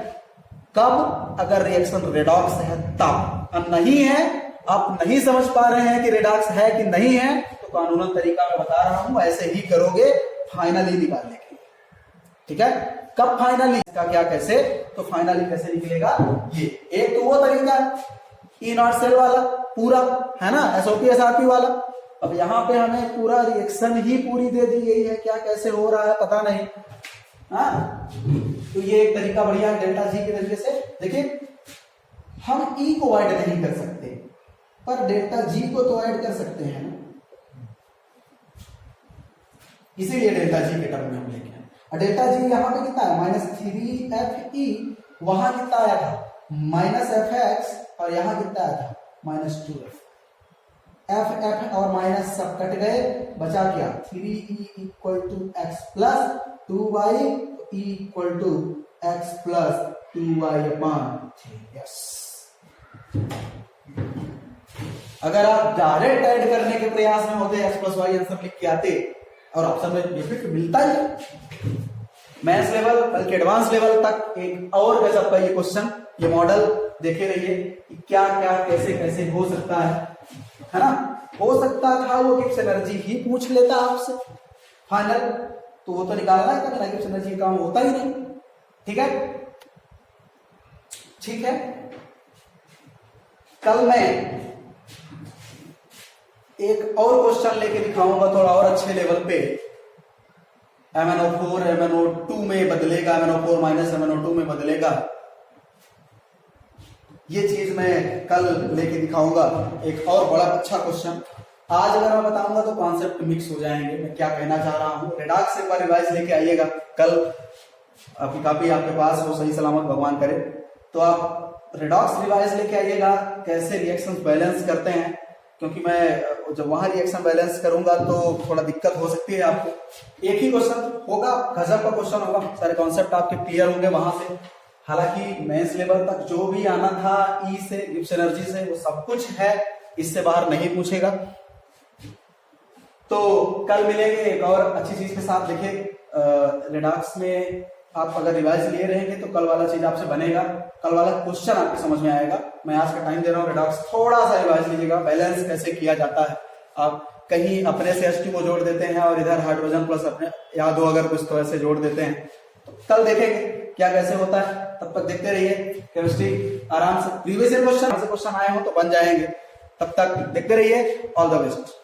कब? अगर रिएक्शन रेडॉक्स है तब। अब नहीं है, आप नहीं समझ पा रहे हैं कि रेडॉक्स है कि नहीं है, तो कानूनन तरीका मैं बता रहा हूं, ऐसे ही करोगे फाइनली निकालने के लिए, ठीक है। कब फाइनली, इसका क्या कैसे? तो फाइनली कैसे निकलेगा? ये एक तो वो तरीका E नॉट सेल वाला पूरा, है ना, SOP SRP वाला। अब यहाँ पे हमें पूरा रिएक्शन ही पूरी दे दी गई है, क्या कैसे हो रहा है पता नहीं, हाँ। तो ये एक तरीका बढ़िया है डेल्टा G के तरीके से। देखिए, हम E को ऐड नहीं कर सकते, पर डेल्टा G को तो ऐड कर सकते हैं ना, इसीलिए डेल्टा G के टर्म में हम लेके आए। और डेल्टा G यहाँ पे कितना है? -3FE, वहां कितना आया था? -FX, और यहां कितना आया था? -2F। F और माइनस सब कट गए, बचा क्या? 3E = x + 2y, E = x + 2y/3। Yes, अगर आप डायरेक्ट ऐड करने के प्रयास में होते, x + y आंसर लिख के आते, और ऑप्शन में बेफिक्र मिलता ही। मैथ्स लेवल बल्कि एडवांस लेवल तक एक और गजब का ये क्वेश्चन, ये मॉडल देखे रहिए कि क्या क्या कैसे कैसे हो सकता है ना। हो सकता था वो गिब्स एनर्जी ही पूछ लेता आपसे फाइनल, तो वो तो निकालना है, बिना गिब्स एनर्जी काम होता ही नहीं, ठीक है। ठीक है, कल मैं एक और क्वेश्चन लेके दिखाऊंगा थोड़ा और अच्छे लेवल पे। MnO4 MnO2 में बदलेगा, MnO4 - MnO2 में बदलेगा, ये चीज मैं कल लेके दिखाऊंगा। एक और बड़ा अच्छा क्वेश्चन आज अगर मैं बताऊंगा तो कॉन्सेप्ट मिक्स हो जाएंगे, मैं क्या कहना चाह रहा हूं। रेडॉक्स एक बार रिवाइज लेके आइएगा, कल आपकी कॉपी आपके पास हो, सही सलामत भगवान करे, तो आप रेडॉक्स रिवाइज लेके आइएगा, कैसे रिएक्शंस बैलेंस करते हैं, क्योंकि मैं जब वहां रिएक्शन बैलेंस करूंगा तो थोड़ा दिक्कत हो सकती है आपको। एक ही क्वेश्चन होगा, गजब का क्वेश्चन होगा, सारे कॉन्सेप्ट आपके क्लियर होंगे वहां से। हालांकि मेंस लेवल तक जो भी आना था ई से, गिब्स एनर्जी से, वो सब कुछ है, इससे बाहर नहीं पूछेगा। तो कल मिलेंगे एक और अच्छी चीज के साथ। देखिए, रेडॉक्स में आप अगर रिवाइज लिए रहेंगे तो कल वाला चीज आपसे बनेगा, कल वाला क्वेश्चन आपको समझ में आएगा। मैं आज का टाइम दे रहा हूँ, रेडॉक्स थोड़ा सा रिवाइज लीजिएगा, बैलेंस कैसे किया जाता है। आप कहीं अपने से H2 को जोड़ देते हैं और इधर हाइड्रोजन प्लस अपने याद हो अगर कुछ तो ऐसे जोड़ देते हैं, तो कल देखेंगे क्या कैसे होता है। तब तक देखते रहिए केमिस्ट्री आराम से, प्रीवियस क्वेश्चन आए हो तो बन जाएंगे, तब तक देखते रहिए। All the best.